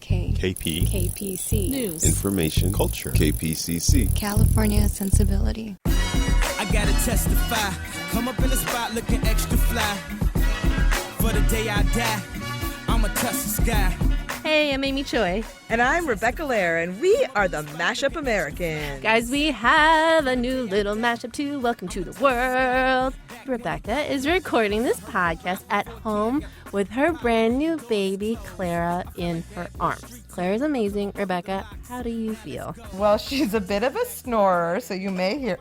KP. KPC. News. Information. Culture. KPCC. California sensibility. I gotta testify. Come up in the spot looking extra fly. For the day I die, I'ma touch the sky. Hey, I'm Amy Choi. And I'm Rebecca Lehrer, and we are the Mash-Up Americans. Guys, we have a new little mashup to welcome to the world. Rebecca is recording this podcast at home with her brand new baby, Clara, in her arms. Clara's amazing. Rebecca, how do you feel? Well, she's a bit of a snorer, so you may hear,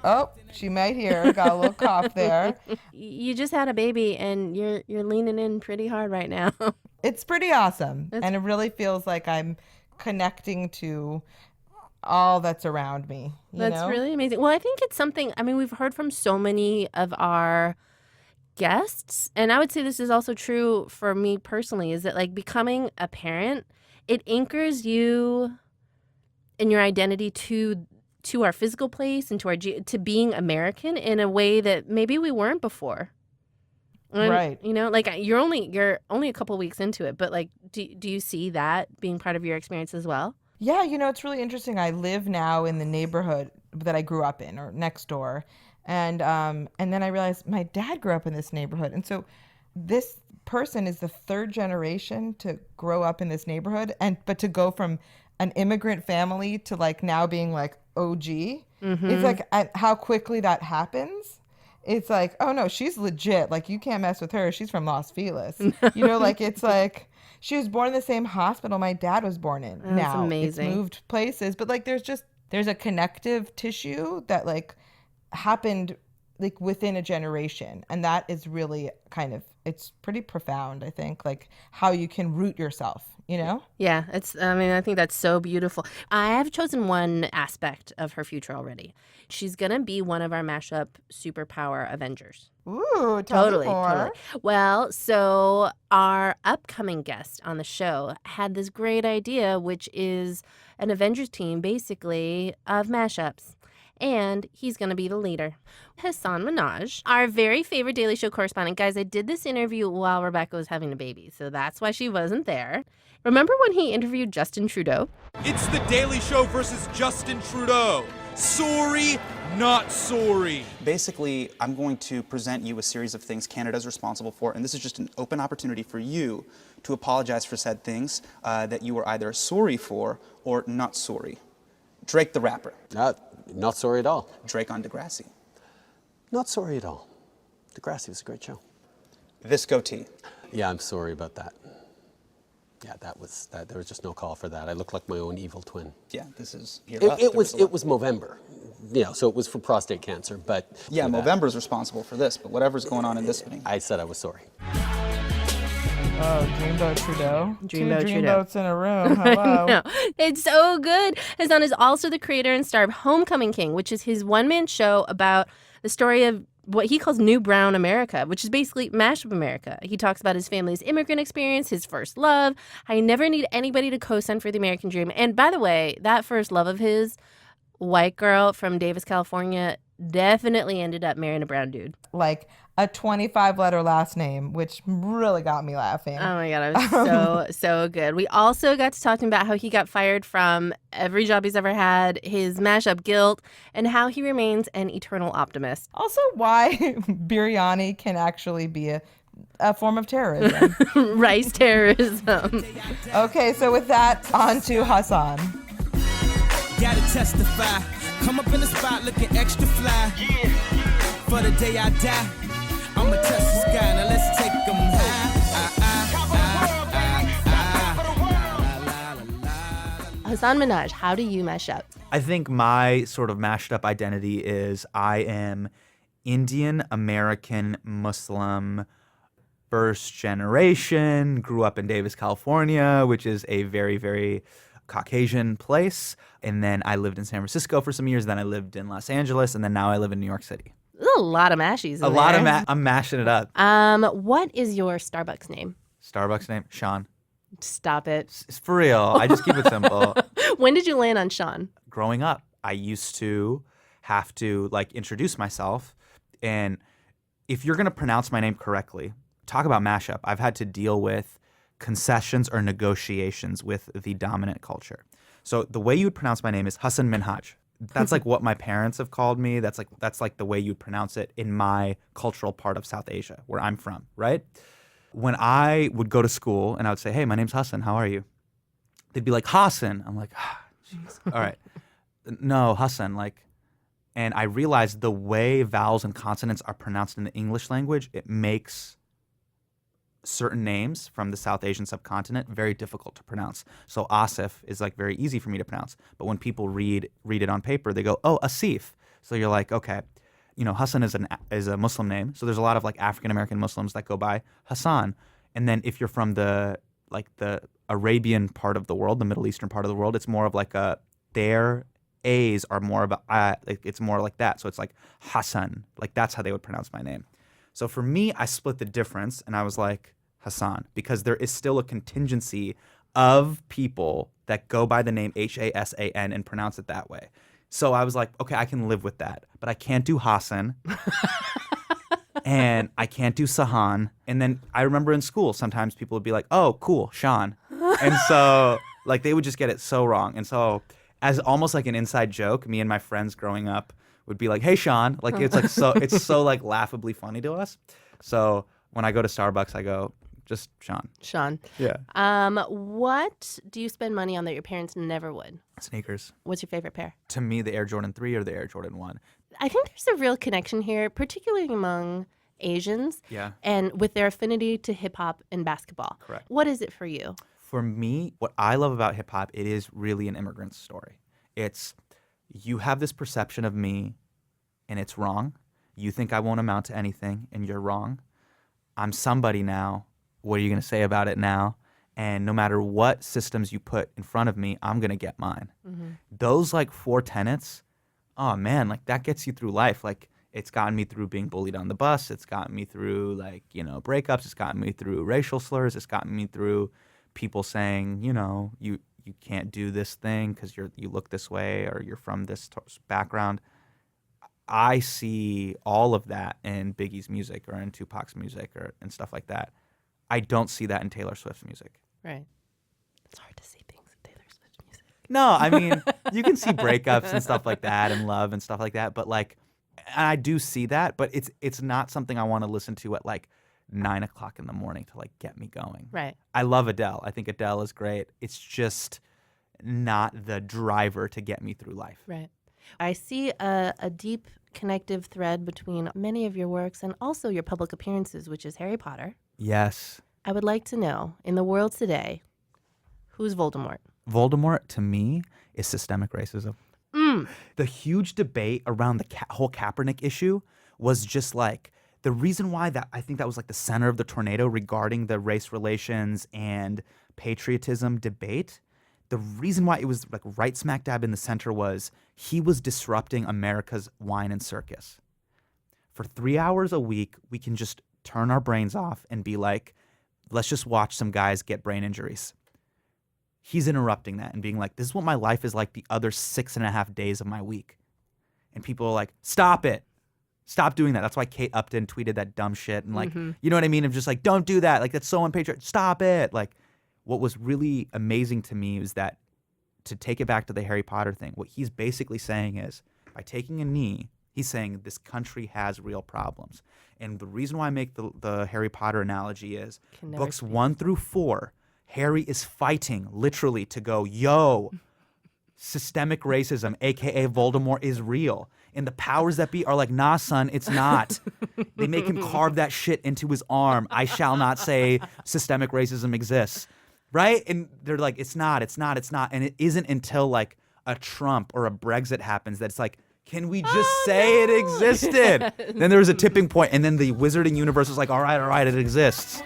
she might hear, got a little cough there. You just had a baby, and you're leaning in pretty hard right now. It's pretty awesome, and it really feels like I'm connecting to all that's around me. That's really amazing. Well, I think it's something, we've heard from so many of our guests, and I would say this is also true for me personally, is that like becoming a parent, it anchors you and your identity to our physical place and to being American in a way that maybe we weren't before. Right. Like you're only a couple weeks into it, but like, do you see that being part of your experience as well? Yeah, it's really interesting. I live now in the neighborhood that I grew up in, or next door, and then I realized my dad grew up in this neighborhood, and so this person is the third generation to grow up in this neighborhood, but to go from an immigrant family to like now being like OG, it's like how quickly that happens. It's like, oh no, she's legit. Like you can't mess with her. She's from Los Feliz. Like it's like she was born in the same hospital my dad was born in. That's now amazing. It's moved places, but like there's a connective tissue that like happened like within a generation, and that is really it's pretty profound. I think like how you can root yourself. Yeah, I think that's so beautiful. I have chosen one aspect of her future already. She's going to be one of our Mash-Up Superpower Avengers. Ooh, Totally. more. Well, so our upcoming guest on the show had this great idea, which is an Avengers team, basically, of mashups. And he's going to be the leader. Hasan Minhaj, our very favorite Daily Show correspondent. Guys, I did this interview while Rebecca was having a baby, so that's why she wasn't there. Remember when he interviewed Justin Trudeau? It's the Daily Show versus Justin Trudeau. Sorry, not sorry. Basically, I'm going to present you a series of things Canada's responsible for, and this is just an open opportunity for you to apologize for said things that you were either sorry for or not sorry. Drake the rapper. Not sorry at all. Drake on Degrassi. Not sorry at all. Degrassi was a great show. This goatee. Yeah, I'm sorry about that. Yeah, that. There was just no call for that. I look like my own evil twin. Yeah, this is. It was Movember. So it was for prostate cancer, but. Yeah, Movember's responsible for this, but whatever's going on in this thing. I said I was sorry. Oh, Dreamboat Trudeau. Two dreamboats in a room. Hello. No, it's so good. Hasan is also the creator and star of Homecoming King, which is his one-man show about the story of what he calls New Brown America, which is basically Mash-Up America. He talks about his family's immigrant experience, his first love, how you never need anybody to co-sign for the American dream. And by the way, that first love of his, white girl from Davis, California, definitely ended up marrying a brown dude. Like a 25-letter last name, which really got me laughing. Oh my God, it was so good. We also got to talking about how he got fired from every job he's ever had, his mashup guilt, and how he remains an eternal optimist. Also, why biryani can actually be a form of terrorism. Rice terrorism. Okay, so with that, on to Hasan. Gotta testify. Come up in the spot looking extra fly. For the day I die, I'ma touch the sky. Now let's take them high. Hasan Minhaj, how do you mash up? I think my sort of mashed up identity is I am Indian, American, Muslim, first generation, grew up in Davis, California, which is a very, very Caucasian place. And then I lived in San Francisco for some years. Then I lived in Los Angeles. And then now I live in New York City. There's a lot of mashies in there. I'm mashing it up. What is your Starbucks name? Starbucks name? Sean. Stop it. It's for real. I just keep it simple. When did you land on Sean? Growing up, I used to have to introduce myself. And if you're going to pronounce my name correctly, talk about mashup. I've had to deal with concessions or negotiations with the dominant culture. So the way you would pronounce my name is Hasan Minhaj. That's like what my parents have called me. That's like the way you'd pronounce it in my cultural part of South Asia, where I'm from, right? When I would go to school and I would say, hey, my name's Hasan, how are you? They'd be like, Hasan. I'm like, jeez. All right. No, Hasan, like, and I realized the way vowels and consonants are pronounced in the English language, it makes certain names from the South Asian subcontinent very difficult to pronounce. So Asif is like very easy for me to pronounce. But when people read it on paper, they go, oh, Asif. So you're like, okay, you know, Hasan is a Muslim name. So there's a lot of like African-American Muslims that go by Hasan. And then if you're from the Arabian part of the world, the Middle Eastern part of the world, it's more of like their A's are more of it's more like that. So it's like Hasan, like that's how they would pronounce my name. So for me, I split the difference and I was like Hasan, because there is still a contingency of people that go by the name Hasan and pronounce it that way. So I was like, okay, I can live with that, but I can't do Hasan and I can't do Sahan. And then I remember in school, sometimes people would be like, oh, cool, Sean. And so like they would just get it so wrong. And so as almost like an inside joke, me and my friends growing up would be like, hey, Sean. Like it's so like laughably funny to us. So when I go to Starbucks, I go, just Sean. Sean. Yeah. What do you spend money on that your parents never would? Sneakers. What's your favorite pair? To me, the Air Jordan 3 or the Air Jordan 1. I think there's a real connection here, particularly among Asians. Yeah. And with their affinity to hip hop and basketball. Correct. What is it for you? For me, what I love about hip hop, it is really an immigrant's story. It's, you have this perception of me and it's wrong. You think I won't amount to anything and you're wrong. I'm somebody now. What are you going to say about it now? And no matter what systems you put in front of me, I'm going to get mine. Mm-hmm. Those like 4 tenets, oh man, like that gets you through life. Like it's gotten me through being bullied on the bus. It's gotten me through like, you know, breakups. It's gotten me through racial slurs. It's gotten me through people saying, you know, you can't do this thing because you look this way or you're from this background. I see all of that in Biggie's music or in Tupac's music and stuff like that. I don't see that in Taylor Swift's music. Right. It's hard to see things in Taylor Swift's music. No, I mean, you can see breakups and stuff like that and love and stuff like that. But like, and I do see that, but it's not something I want to listen to at like 9 o'clock in the morning to like get me going. Right. I love Adele. I think Adele is great. It's just not the driver to get me through life. Right. I see a deep connective thread between many of your works and also your public appearances, which is Harry Potter. Yes. I would like to know, in the world today, who's Voldemort? Voldemort, to me, is systemic racism. The huge debate around the whole Kaepernick issue was just like, the reason why that I think that was like the center of the tornado regarding the race relations and patriotism debate. The reason why it was like right smack dab in the center was he was disrupting America's wine and circus. For 3 hours a week, we can just turn our brains off and be like, let's just watch some guys get brain injuries. He's interrupting that and being like, this is what my life is like the other 6.5 days of my week. And people are like, stop it. Stop doing that. That's why Kate Upton tweeted that dumb shit. And like, you know what I mean? Of just like, don't do that. Like, that's so unpatriotic. Stop it. Like, what was really amazing to me was that, to take it back to the Harry Potter thing, what he's basically saying is, by taking a knee, he's saying this country has real problems. And the reason why I make the Harry Potter analogy is books 1 through 4, Harry is fighting literally to go, yo, systemic racism, aka Voldemort, is real. And the powers that be are like, nah, son, it's not. They make him carve that shit into his arm. I shall not say systemic racism exists. Right? And they're like, it's not. And it isn't until like a Trump or a Brexit happens that it's like, can we just say it existed? Then there was a tipping point, and then the wizarding universe was like, all right, it exists.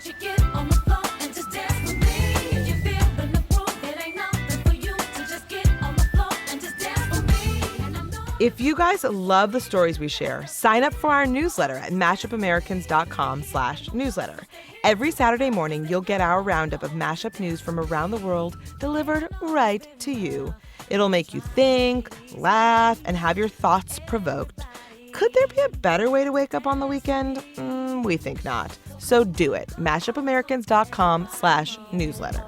If you guys love the stories we share, sign up for our newsletter at mashupamericans.com/newsletter. Every Saturday morning, you'll get our roundup of mashup news from around the world delivered right to you. It'll make you think, laugh, and have your thoughts provoked. Could there be a better way to wake up on the weekend? We think not. So do it. mashupamericans.com/newsletter.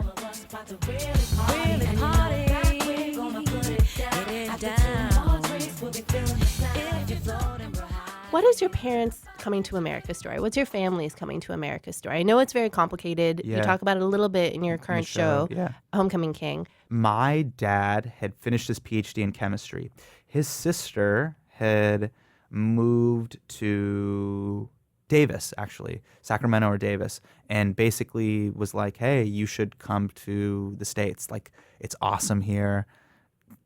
What is your parents' coming to America story? What's your family's coming to America story? I know it's very complicated. You Yeah. talk about it a little bit in your current show, Yeah. Homecoming King. My dad had finished his PhD in chemistry. His sister had moved to Davis, actually, Sacramento or Davis, and basically was like, hey, you should come to the States. Like, it's awesome here.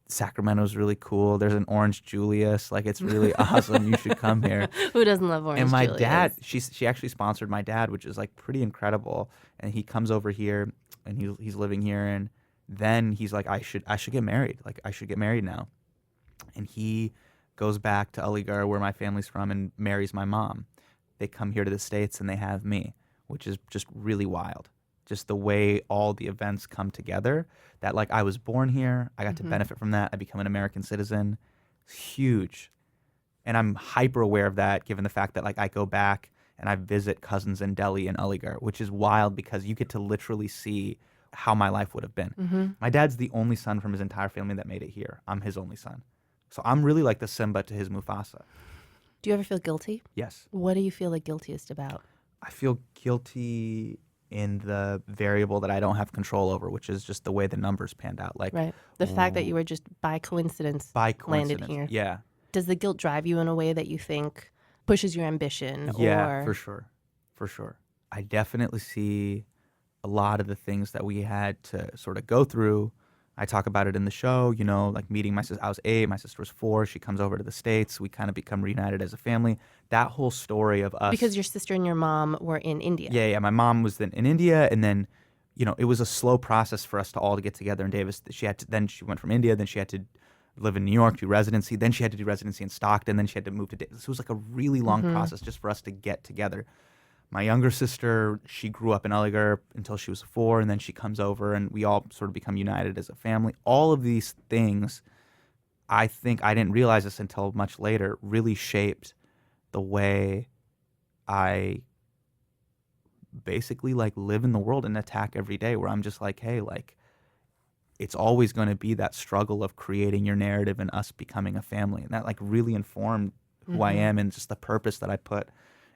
Sacramento's really cool. There's an Orange Julius. Like, it's really awesome. You should come here. Who doesn't love Orange And my Julius? dad, she actually sponsored my dad, which is like pretty incredible. And he comes over here and he's living here. And then he's like, I should get married. Like, I should get married now. And he goes back to Aligarh, where my family's from, and marries my mom. They come here to the States and they have me, which is just really wild. Just the way all the events come together, that like I was born here, I got to benefit from that, I become an American citizen. It's huge. And I'm hyper aware of that, given the fact that like I go back and I visit cousins in Delhi and Aligarh, which is wild because you get to literally see how my life would have been. My dad's the only son from his entire family that made it here. I'm his only son. So I'm really like the Simba to his Mufasa. Do you ever feel guilty? Yes. What do you feel like guiltiest about? I feel guilty in the variable that I don't have control over, which is just the way the numbers panned out. Like, Right. The fact that you were just by coincidence landed here. Yeah. Does the guilt drive you in a way that you think pushes your ambition? Yeah, or... for sure. For sure. I definitely see a lot of the things that we had to sort of go through. I talk about it in the show, you know, like meeting my sister. I was 8, my sister was 4. She comes over to the States. We kind of become reunited as a family. That whole story of us. Because your sister and your mom were in India. Yeah. My mom was then in India, and then, you know, it was a slow process for us to all to get together in Davis. Then she went from India, then she had to live in New York, do residency. Then she had to do residency in Stockton. Then she had to move to Davis. It was like a really long process just for us to get together. My younger sister, she grew up in Aligarh until she was 4, and then she comes over, and we all sort of become united as a family. All of these things, I think I didn't realize this until much later, really shaped the way I basically like live in the world and attack every day, where I'm just like, hey, like, it's always going to be that struggle of creating your narrative and us becoming a family. And that like really informed who I am and just the purpose that I put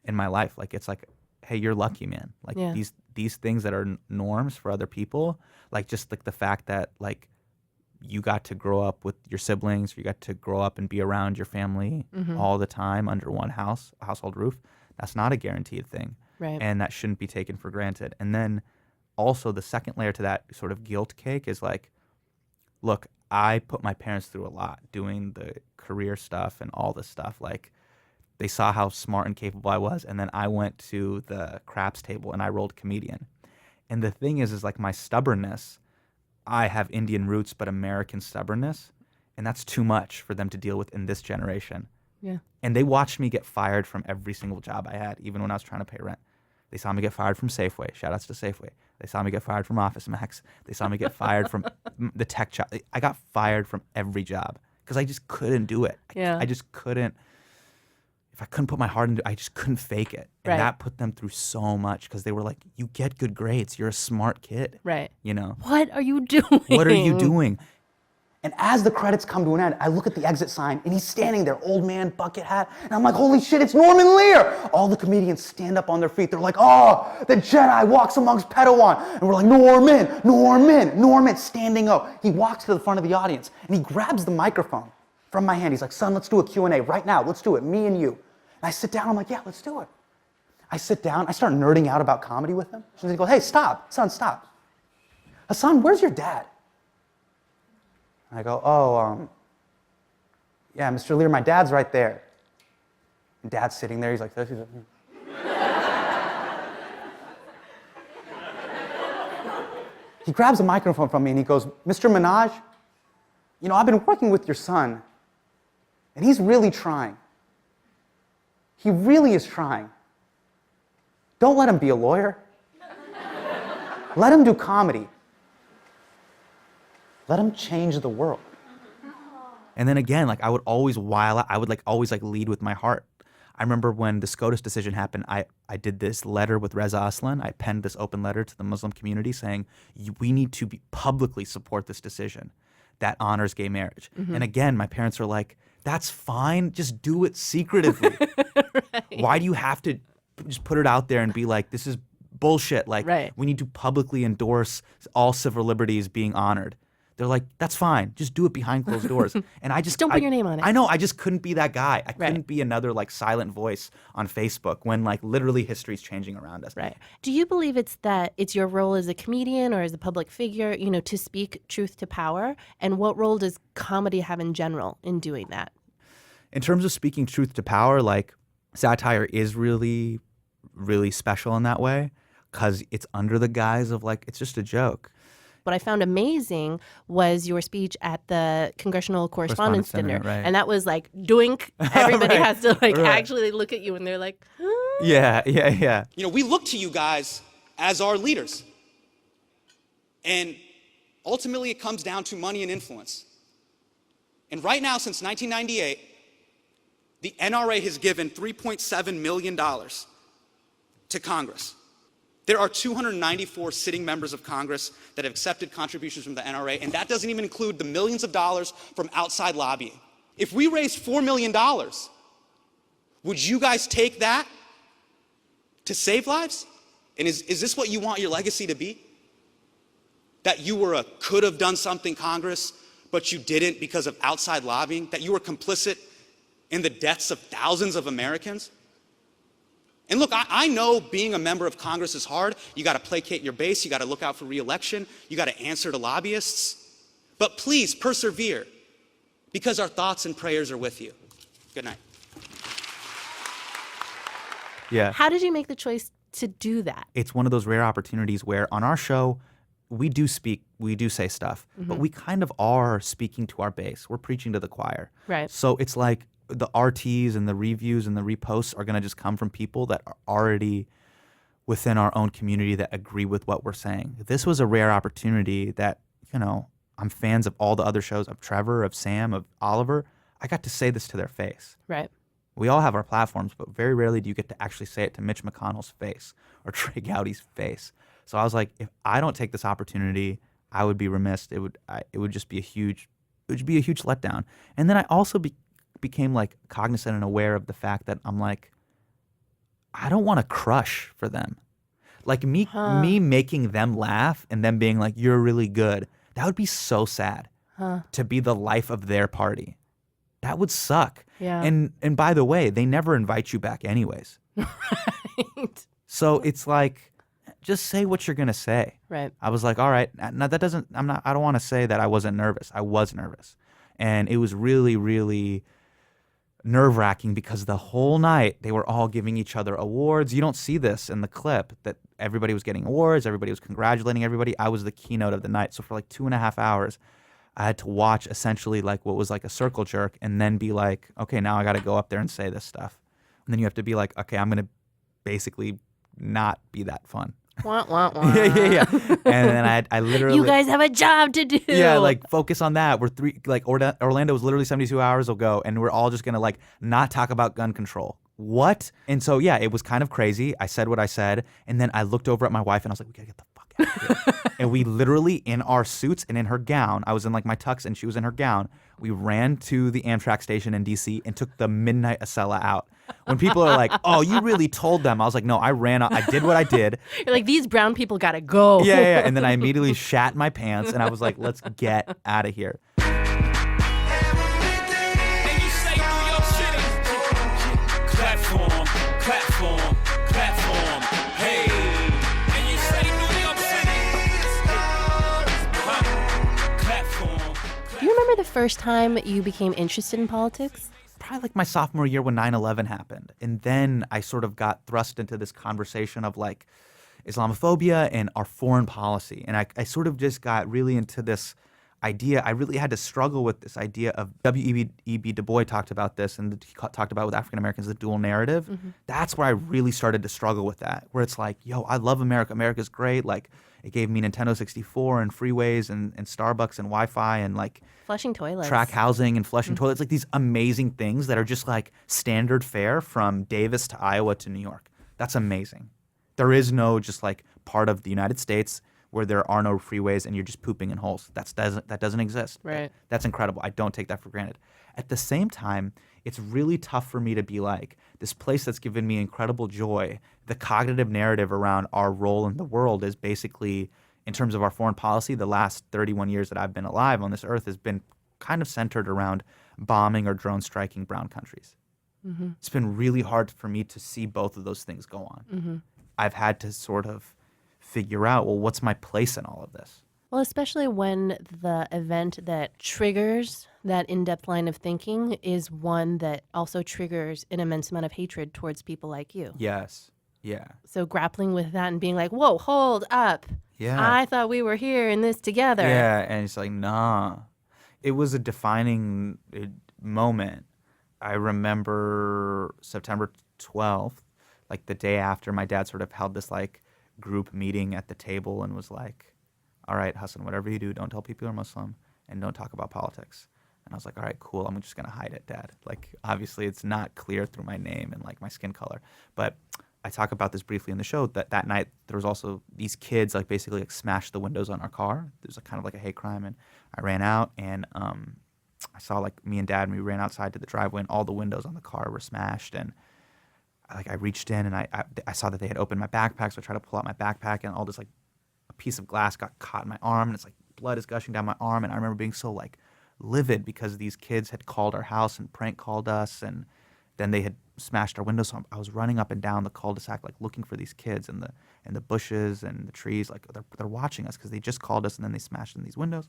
in my life. Like, it's like, hey, you're lucky, man. Like these things that are norms for other people, like just like the fact that like you got to grow up with your siblings, you got to grow up and be around your family all the time under one household roof. That's not a guaranteed thing. Right. And that shouldn't be taken for granted. And then also the second layer to that sort of guilt cake is like, look, I put my parents through a lot doing the career stuff and all this stuff. Like, they saw how smart and capable I was, and then I went to the craps table and I rolled comedian. And the thing is like my stubbornness, I have Indian roots but American stubbornness, and that's too much for them to deal with in this generation. Yeah. And they watched me get fired from every single job I had, even when I was trying to pay rent. They saw me get fired from Safeway. Shout outs to Safeway. They saw me get fired from Office Max. They saw me get fired from the tech job. I got fired from every job because I just couldn't do it. I just couldn't. If I couldn't put my heart into it, I just couldn't fake it. And that put them through so much because they were like, you get good grades. You're a smart kid. Right. You know? What are you doing? What are you doing? And as the credits come to an end, I look at the exit sign, and he's standing there, old man, bucket hat, and I'm like, holy shit, it's Norman Lear! All the comedians stand up on their feet. They're like, oh, the Jedi walks amongst Padawan. And we're like, Norman, standing up. He walks to the front of the audience, and he grabs the microphone from my hand. He's like, son, let's do a Q&A right now. Let's do it, me and you. And I sit down, I'm like, yeah, let's do it. I sit down, I start nerding out about comedy with him. And he goes, hey, stop, son, stop. Hasan, where's your dad? I go, yeah, Mr. Lear, my dad's right there. And dad's sitting there, he's like this, He grabs a microphone from me and he goes, Mr. Minhaj, you know, I've been working with your son, and he's really trying. He really is trying. Don't let him be a lawyer. Let him do comedy. Let him change the world. And then again, like I would always always lead with my heart. I remember when the SCOTUS decision happened, I did this letter with Reza Aslan. I penned this open letter to the Muslim community saying, we need to publicly support this decision that honors gay marriage. And again, my parents are like, that's fine. Just do it secretively. Right. Why do you have to just put it out there and be like, this is bullshit? Like, we need to publicly endorse all civil liberties being honored. They're like, that's fine. Just do it behind closed doors. And I just don't put your name on it. I know. I just couldn't be that guy. I couldn't be another like silent voice on Facebook when like literally history's changing around us. Right. Do you believe it's your role as a comedian or as a public figure, to speak truth to power? And what role does comedy have in general in doing that? In terms of speaking truth to power, like satire is really, really special in that way because it's under the guise of like, it's just a joke. What I found amazing was your speech at the Congressional Correspondence Dinner. Right. And that was like, doink. Everybody has to actually look at you and they're like, huh? Yeah. We look to you guys as our leaders. And ultimately it comes down to money and influence. And right now, since 1998, the NRA has given $3.7 million to Congress. There are 294 sitting members of Congress that have accepted contributions from the NRA, and that doesn't even include the millions of dollars from outside lobbying. If we raised $4 million, would you guys take that to save lives? And is this what you want your legacy to be? That you were could have done something, Congress, but you didn't because of outside lobbying? That you were complicit in the deaths of thousands of Americans? And look, I know being a member of Congress is hard. You got to placate your base. You got to look out for re-election. You got to answer to lobbyists. But please persevere because our thoughts and prayers are with you. Good night. Yeah. How did you make the choice to do that? It's one of those rare opportunities where on our show, we do speak, we do say stuff, but we kind of are speaking to our base. We're preaching to the choir. Right. So it's like the RTs and the reviews and the reposts are going to just come from people that are already within our own community that agree with what we're saying. This was a rare opportunity that, I'm fans of all the other shows, of Trevor, of Sam, of Oliver. I got to say this to their face. Right. We all have our platforms, but very rarely do you get to actually say it to Mitch McConnell's face or Trey Gowdy's face. So I was like, if I don't take this opportunity, I would be remiss. It would just be a huge letdown. And then I also became like cognizant and aware of the fact that I'm like, I don't want to crush for them. Like me making them laugh and them being like, you're really good. That would be so sad to be the life of their party. That would suck. Yeah. And by the way, they never invite you back anyways. Right. So it's like, just say what you're going to say. Right. I was like, all right, now I don't want to say that I wasn't nervous. I was nervous. And it was really, really nerve-wracking because the whole night they were all giving each other awards. You don't see this in the clip that everybody was getting awards. Everybody was congratulating everybody. I was the keynote of the night. So for like 2.5 hours, I had to watch essentially like what was like a circle jerk and then be like, okay, now I got to go up there and say this stuff. And then you have to be like, okay, I'm going to basically not be that fun. Wah, wah, wah. Yeah. And then I literally... You guys have a job to do. Yeah, like focus on that. We're Orlando was literally 72 hours ago and we're all just going to like not talk about gun control. What? And so, yeah, it was kind of crazy. I said what I said. And then I looked over at my wife and I was like, we got to get the fuck out of here. And we literally, in our suits and in her gown, I was in like my tux and she was in her gown. We ran to the Amtrak station in DC and took the midnight Acela out. When people are like, oh, you really told them. I was like, no, I ran out. I did what I did. You're like, these brown people got to go. Yeah. And then I immediately shat my pants and I was like, let's get out of here. Do you remember the first time you became interested in politics? Probably like my sophomore year when 9/11 happened. And then I sort of got thrust into this conversation of like Islamophobia and our foreign policy. And I sort of just got really into this idea. I really had to struggle with this idea of W.E.B. Du Bois talked about this, and he talked about with African Americans the dual narrative. That's where I really started to struggle with that, where it's like, yo, I love America. America's great. Like, it gave me Nintendo 64 and freeways and Starbucks and Wi-Fi and like Flushing toilets. track housing and flushing toilets, like these amazing things that are just like standard fare from Davis to Iowa to New York. That's amazing. There is no just like part of the United States where there are no freeways and you're just pooping in holes. That doesn't exist. Right. That's incredible. I don't take that for granted. At the same time, it's really tough for me to be like, this place that's given me incredible joy, the cognitive narrative around our role in the world is basically, in terms of our foreign policy, the last 31 years that I've been alive on this earth has been kind of centered around bombing or drone striking brown countries. It's been really hard for me to see both of those things go on. I've had to sort of figure out, well, what's my place in all of this? Well, especially when the event that triggers that in-depth line of thinking is one that also triggers an immense amount of hatred towards people like you. Yes. Yeah. So grappling with that and being like, whoa, hold up. Yeah. I thought we were here in this together. Yeah. And it's like, nah. It was a defining moment. I remember September 12th, like the day after, my dad sort of held this like group meeting at the table and was like, all right, Hasan, whatever you do, don't tell people you're Muslim and don't talk about politics. And I was like, all right, cool. I'm just going to hide it, Dad. Like, obviously it's not clear through my name and like my skin color. But I talk about this briefly in the show that night there was also these kids like basically like smashed the windows on our car. There was kind of like a hate crime, and I ran out and I saw like me and Dad, and we ran outside to the driveway and all the windows on the car were smashed. And I reached in and I saw that they had opened my backpack, so I tried to pull out my backpack, and all this like a piece of glass got caught in my arm, and it's like blood is gushing down my arm. And I remember being so like livid because these kids had called our house and prank called us, and then they had smashed our windows. So I was running up and down the cul-de-sac like looking for these kids in the bushes and the trees, like they're watching us because they just called us and then they smashed in these windows.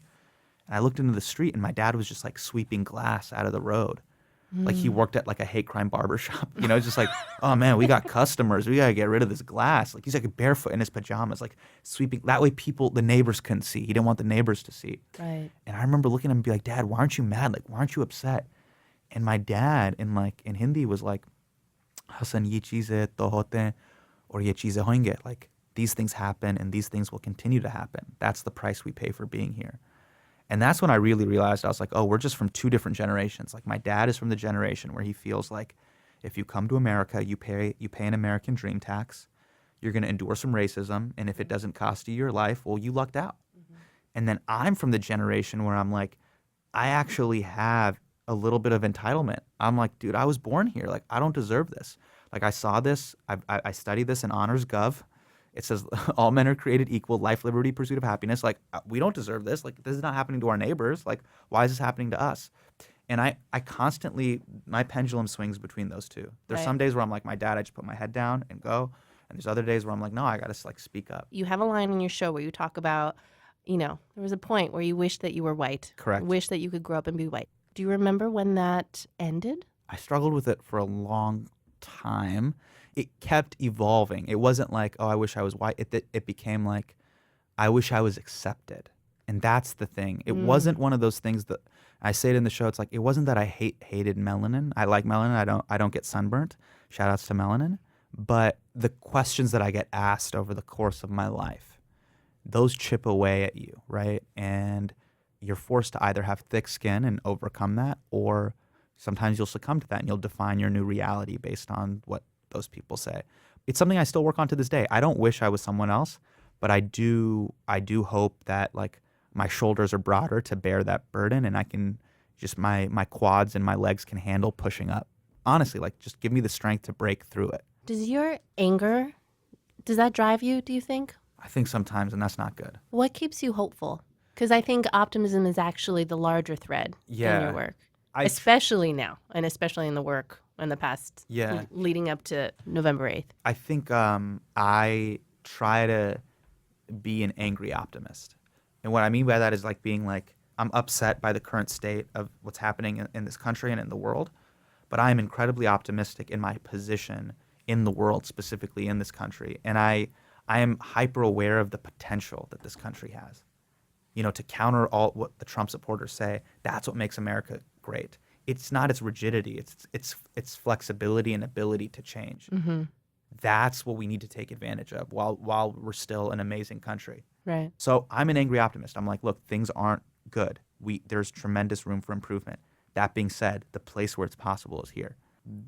And I looked into the street and my dad was just like sweeping glass out of the road. Like he worked at like a hate crime barber shop. You know, it's just like, oh man, we got customers. We got to get rid of this glass. Like he's like barefoot in his pajamas, like sweeping. That way the neighbors couldn't see. He didn't want the neighbors to see. Right. And I remember looking at him and be like, Dad, why aren't you mad? Like, why aren't you upset? And my dad in Hindi was like, Hasan, ye cheeze to hote or ye cheeze hoenge. Like these things happen and these things will continue to happen. That's the price we pay for being here. And that's when I really realized, I was like, oh, we're just from two different generations. Like my dad is from the generation where he feels like if you come to America, you pay an American dream tax, you're going to endure some racism, and if it doesn't cost you your life, well, you lucked out. And then I'm from the generation where I'm like, I actually have a little bit of entitlement. I'm like, dude, I was born here. Like, I don't deserve this. Like, I saw this. I studied this in Honors Gov. It says all men are created equal, life, liberty, pursuit of happiness. Like, we don't deserve this. Like, this is not happening to our neighbors. Like, why is this happening to us? And I constantly, my pendulum swings between those two. There's some days where I'm like, my dad, I just put my head down and go. And there's other days where I'm like, no, I got to like speak up. You have a line in your show where you talk about, you know, there was a point where you wished that you were white. Correct. Wish that you could grow up and be white. Do you remember when that ended? I struggled with it for a long time. It kept evolving. It wasn't like, oh, I wish I was white. It became like, I wish I was accepted. And that's the thing. It wasn't one of those things that, I say it in the show, it's like, it wasn't that I hated melanin. I like melanin. I don't get sunburnt. Shout outs to melanin. But the questions that I get asked over the course of my life, those chip away at you, right? And you're forced to either have thick skin and overcome that, or sometimes you'll succumb to that and you'll define your new reality based on what those people say. It's something I still work on to this day. I don't wish I was someone else, but I do hope that like my shoulders are broader to bear that burden, and I can just my quads and my legs can handle pushing up. Honestly, like just give me the strength to break through it. Does your anger, does that drive you, do you think? I think sometimes, and that's not good. What keeps you hopeful? Because I think optimism is actually the larger thread in your work, especially now, and especially in the work in the past leading up to November 8th. I think I try to be an angry optimist. And what I mean by that is like being like, I'm upset by the current state of what's happening in this country and in the world, but I am incredibly optimistic in my position in the world, specifically in this country. And I am hyper aware of the potential that this country has. to counter all what the Trump supporters say, that's what makes America great. It's not its rigidity, it's flexibility and ability to change. Mm-hmm. That's what we need to take advantage of while we're still an amazing country. Right. So I'm an angry optimist. I'm like, look, things aren't good. There's tremendous room for improvement. That being said, the place where it's possible is here.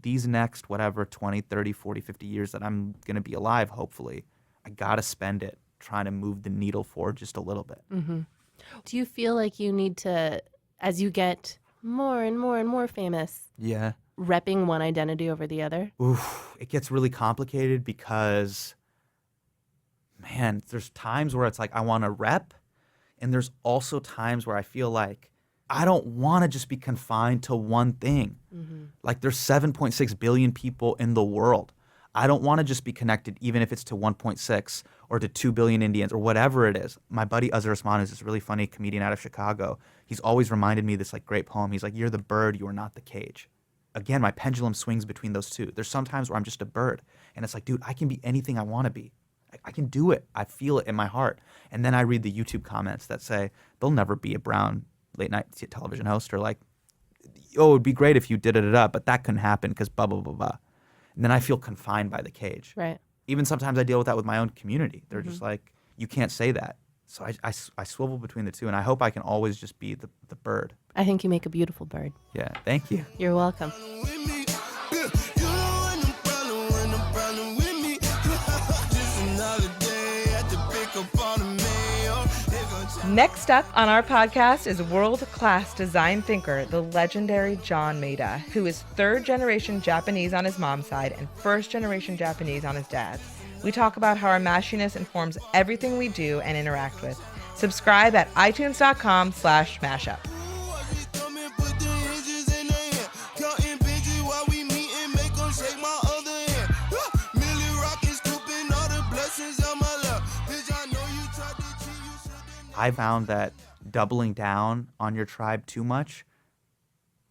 These next, 20, 30, 40, 50 years that I'm going to be alive, hopefully, I got to spend it trying to move the needle forward just a little bit. Mm-hmm. Do you feel like you need to, as you get more and more and more famous, Yeah. repping one identity over the other? Oof, it gets really complicated because, man, there's times where it's like I want to rep, and there's also times where I feel like I don't want to just be confined to one thing. Mm-hmm. Like there's 7.6 billion people in the world. I don't want to just be connected, even if it's to 1.6 or to 2 billion Indians or whatever it is. My buddy Azhar Usman is this really funny comedian out of Chicago. He's always reminded me of this like great poem. He's like, "You're the bird, you are not the cage." Again, my pendulum swings between those two. There's some times where I'm just a bird, and it's like, dude, I can be anything I want to be. I can do it. I feel it in my heart. And then I read the YouTube comments that say, they'll never be a brown late night television host, or like, oh, it'd be great if you did it up, but that couldn't happen because blah, blah, blah, blah. And then I feel confined by the cage. Right. Even sometimes I deal with that with my own community. They're just like, you can't say that. So I swivel between the two, and I hope I can always just be the bird. I think you make a beautiful bird. Yeah, thank you. You're welcome. Next up on our podcast is world-class design thinker, the legendary John Maeda, who is third-generation Japanese on his mom's side and first-generation Japanese on his dad's. We talk about how our mashiness informs everything we do and interact with. Subscribe at itunes.com/mashup. I found that doubling down on your tribe too much,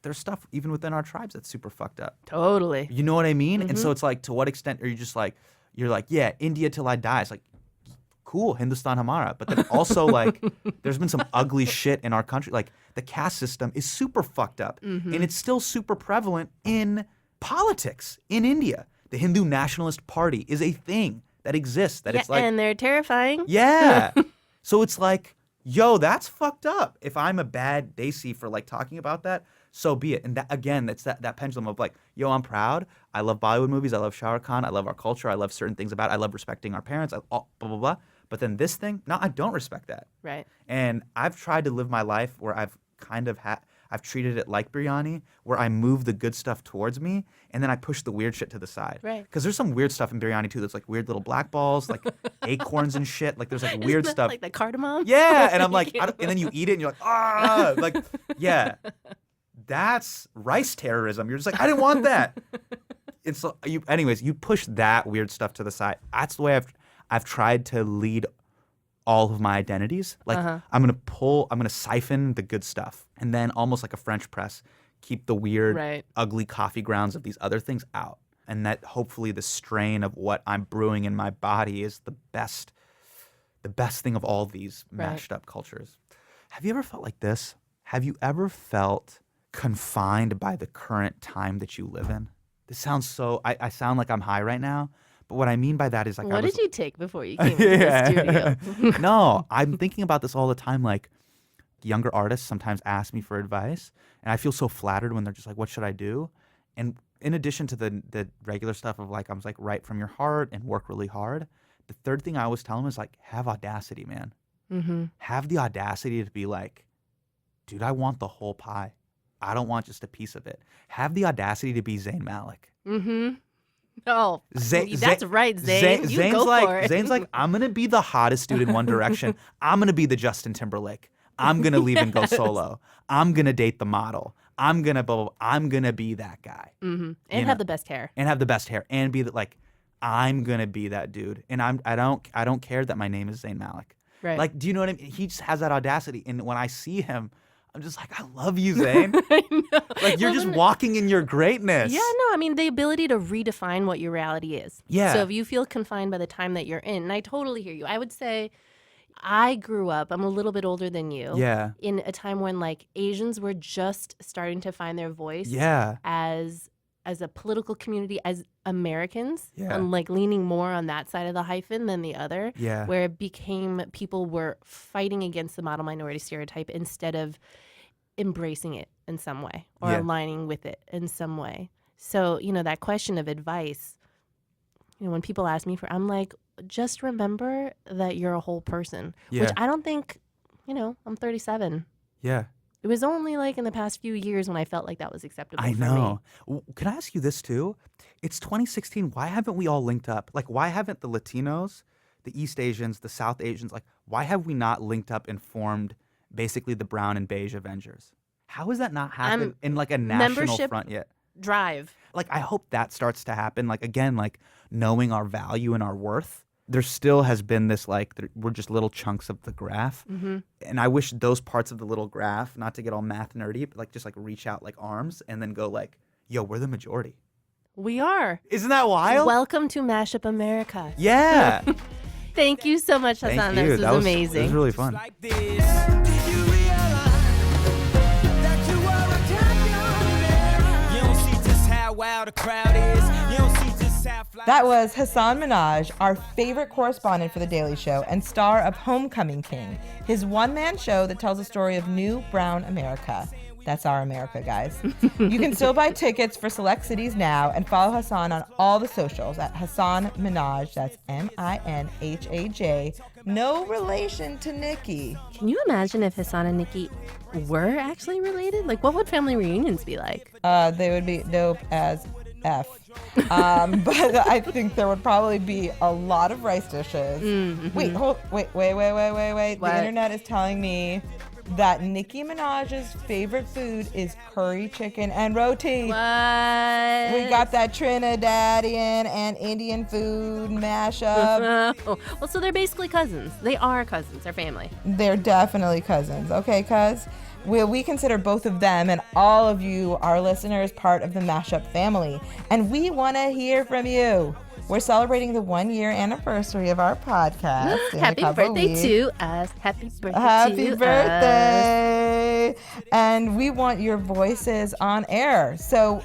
there's stuff even within our tribes that's super fucked up. Totally. You know what I mean? And so it's like, to what extent are you just like, you're like, yeah, India till I die. It's like, cool, Hindustan Hamara. But then also like, there's been some ugly shit in our country. Like the caste system is super fucked up. And it's still super prevalent in politics in India. The Hindu Nationalist Party is a thing that exists. That it's like, and they're terrifying. yeah. So it's like, yo, that's fucked up. If I'm a bad Desi for like talking about that, so be it. And that, again, that's that pendulum of like, yo, I'm proud. I love Bollywood movies. I love Shah Rukh Khan. I love our culture. I love certain things about it. I love respecting our parents. Blah, blah, blah. But then this thing, no, I don't respect that. Right. And I've tried to live my life where I've kind of I've treated it like biryani, where I move the good stuff towards me, and then I push the weird shit to the side. Right. Because there's some weird stuff in biryani, too. There's like weird little black balls, like acorns and shit. Like there's like weird Isn't that stuff. like the cardamom? Yeah. And I'm like, and then you eat it, and you're like, ah. Like, yeah. That's rice terrorism. You're just like, I didn't want that. And so, anyways, you push that weird stuff to the side. That's the way I've tried to lead all of my identities. Like I'm gonna siphon the good stuff, and then almost like a French press, keep the weird, ugly coffee grounds of these other things out. And that hopefully the strain of what I'm brewing in my body is the best thing of all these mashed up cultures. Have you ever felt like this? Have you ever felt confined by the current time that you live in? This sounds so, I sound like I'm high right now. But what I mean by that is like, what did you take before you came into the studio? No, I'm thinking about this all the time. Like younger artists sometimes ask me for advice, and I feel so flattered when they're just like, what should I do? And in addition to the regular stuff of like, I'm like, write from your heart and work really hard. The third thing I always tell them is like, have audacity, man. Mm-hmm. Have the audacity to be like, dude, I want the whole pie. I don't want just a piece of it. Have the audacity to be Zayn Malik. Mm-hmm. Oh, that's right, Zayn. You go for it. Zayn's like, I'm gonna be the hottest dude in One Direction. I'm gonna be the Justin Timberlake. I'm gonna leave and go solo. I'm gonna date the model. I'm gonna be that guy. Mm-hmm. And have the best hair. And have the best hair. And be that like, I'm gonna be that dude. And I don't care that my name is Zayn Malik. Right. Like, do you know what I mean? He just has that audacity. And when I see him, I'm just like, I love you, Zayn. I know. Like, you're just walking in your greatness. Yeah, no, I mean, the ability to redefine what your reality is. Yeah. So if you feel confined by the time that you're in, and I totally hear you, I would say I grew up, I'm a little bit older than you. Yeah. In a time when like Asians were just starting to find their voice as a political community, as Americans, and like leaning more on that side of the hyphen than the other, where it became people were fighting against the model minority stereotype instead of embracing it in some way or aligning with it in some way. So, you know, that question of advice, you know, when people ask me I'm like, just remember that you're a whole person, which I don't think, you know, I'm 37. Yeah. It was only like in the past few years when I felt like that was acceptable I for know. me. Can I ask you this too? It's 2016. Why haven't we all linked up? Like, why haven't the Latinos, the East Asians, the South Asians, like, why have we not linked up and formed basically the brown and beige Avengers? How has that not happened in like a national front yet? Drive. Like, I hope that starts to happen. Like, again, like knowing our value and our worth. There still has been this, like, we're just little chunks of the graph. And I wish those parts of the little graph, not to get all math nerdy, but like just like reach out like arms and then go like, yo, we're the majority. We are. Isn't that wild? Welcome to Mash-Up America. Yeah. Thank you so much, Hasan. Thank you. This was amazing. It was really fun. That was Hasan Minhaj, our favorite correspondent for The Daily Show and star of Homecoming King, his one-man show that tells the story of new brown America. That's our America, guys. You can still buy tickets for select cities now and follow Hasan on all the socials at Hasan Minhaj. That's Minhaj. No relation to Nikki. Can you imagine if Hasan and Nikki were actually related? Like, what would family reunions be like? They would be dope as F. But I think there would probably be a lot of rice dishes. Wait. What? The internet is telling me that Nicki Minaj's favorite food is curry chicken and roti. What? We got that Trinidadian and Indian food mashup. Well, so they're basically cousins. They are cousins. They're family. They're definitely cousins. Okay, cuz? We consider both of them and all of you, our listeners, part of the Mash-Up family. And we want to hear from you. We're celebrating the 1-year anniversary of our podcast. Happy birthday to us. Happy birthday Happy to birthday. And we want your voices on air. So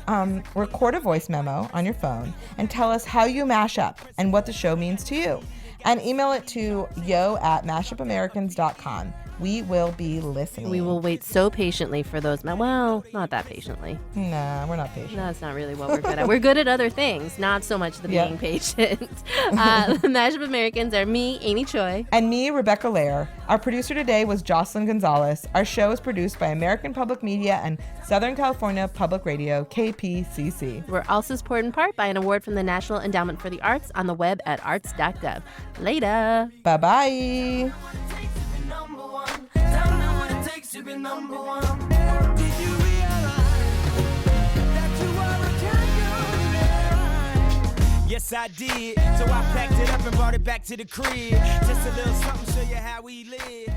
record a voice memo on your phone and tell us how you mash up and what the show means to you. And email it to yo@mashupamericans.com. We will be listening. We will wait so patiently for those. Well, not that patiently. Nah, we're not patient. That's not really what we're good at. We're good at other things, not so much the being patient. The Mash-Up Americans are me, Amy Choi. And me, Rebecca Lehrer. Our producer today was Jocelyn Gonzalez. Our show is produced by American Public Media and Southern California Public Radio, KPCC. We're also supported in part by an award from the National Endowment for the Arts on the web at arts.gov. Later. Bye-bye. To be number one. Did you realize that you are a champion? Yes, I did. So I packed it up and brought it back to the crib. Just a little something, show you how we live.